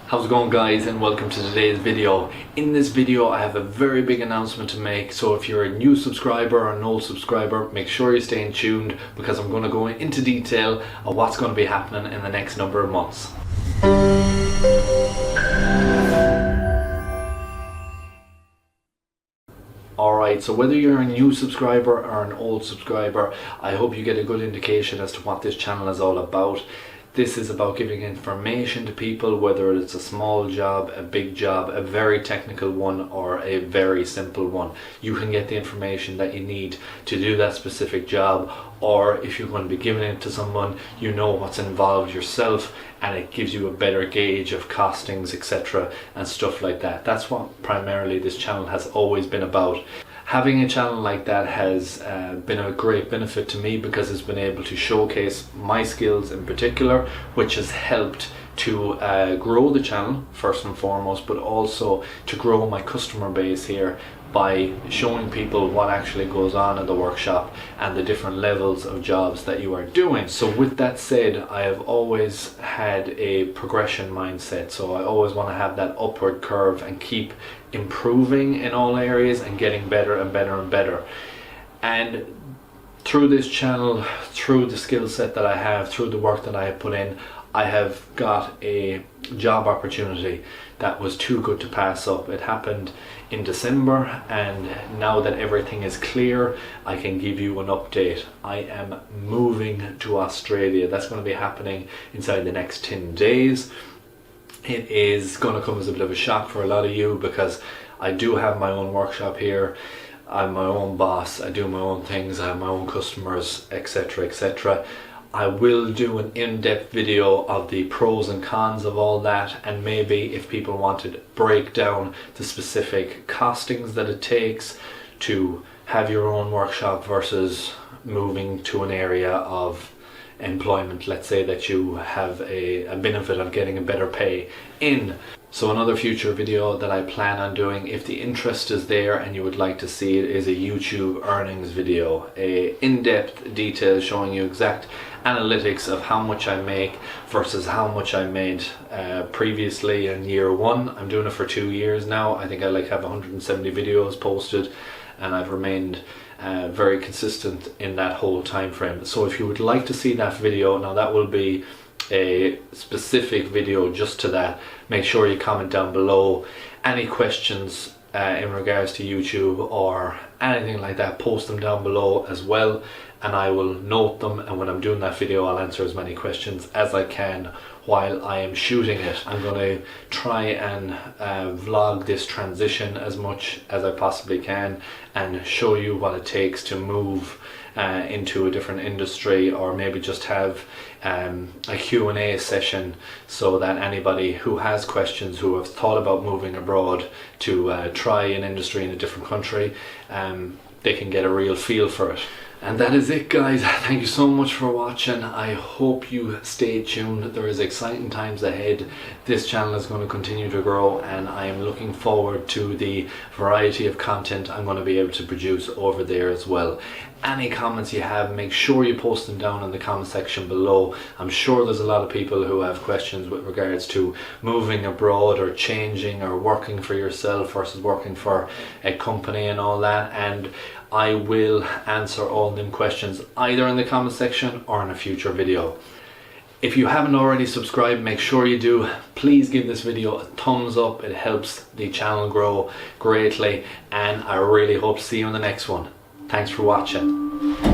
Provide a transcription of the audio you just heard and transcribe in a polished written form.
How's it going, guys, and welcome to today's video. In this video I have a very big announcement to make, so if you're a new subscriber or an old subscriber, make sure you're staying tuned because I'm going to go into detail of what's going to be happening in the next number of months. Alright, so whether you're a new subscriber or an old subscriber, I hope you get a good indication as to what this channel is all about. This is about giving information to people, whether it's a small job, a big job, a very technical one, or a very simple one. You can get the information that you need to do that specific job, or if you're going to be giving it to someone, you know what's involved yourself, and it gives you a better gauge of costings, etc. and stuff like that. That's what primarily this channel has always been about. Having a channel like that has been a great benefit to me because it's been able to showcase my skills in particular, which has helped to grow the channel first and foremost, but also to grow my customer base here by showing people what actually goes on in the workshop and the different levels of jobs that you are doing. So with that said, I have always had a progression mindset, so I always want to have that upward curve and keep improving in all areas and getting better and better and better. And through this channel, through the skill set that I have, through the work that I have put in, I have got a job opportunity that was too good to pass up. It happened in December, and now that everything is clear, I can give you an update. I am moving to Australia. That's going to be happening inside the next 10 days. It is going to come as a bit of a shock for a lot of you because I do have my own workshop here. I'm my own boss, I do my own things, I have my own customers, etc, etc. I will do an in-depth video of the pros and cons of all that, and maybe if people wanted to break down the specific costings that it takes to have your own workshop versus moving to an area of employment, let's say that you have a benefit of getting a better pay in. So another future video that I plan on doing, if the interest is there and you would like to see it, is a YouTube earnings video, a in-depth detail showing you exact analytics of how much I make versus how much I made previously in year one. I'm doing it for 2 years now. I think I have 170 videos posted, and I've remained very consistent in that whole time frame. So if you would like to see that video, now that will be a specific video just to that. Make sure you comment down below any questions in regards to YouTube or anything like that. Post them down below as well, and I will note them, and when I'm doing that video I'll answer as many questions as I can while I am shooting it. I'm going to try and vlog this transition as much as I possibly can and show you what it takes to move into a different industry, or maybe just have a Q&A session so that anybody who has questions, who have thought about moving abroad to try an industry in a different country, they can get a real feel for it. And that is it, guys. Thank you so much for watching. I hope you stay tuned. There is exciting times ahead. This channel is going to continue to grow, and I am looking forward to the variety of content I'm going to be able to produce over there as well. Any comments you have, make sure you post them down in the comment section below. I'm sure there's a lot of people who have questions with regards to moving abroad or changing or working for yourself versus working for a company and all that, and I will answer all them questions either in the comment section or in a future video. If you haven't already subscribed, make sure you do. Please give this video a thumbs up. It helps the channel grow greatly, and I really hope to see you in the next one. Thanks for watching.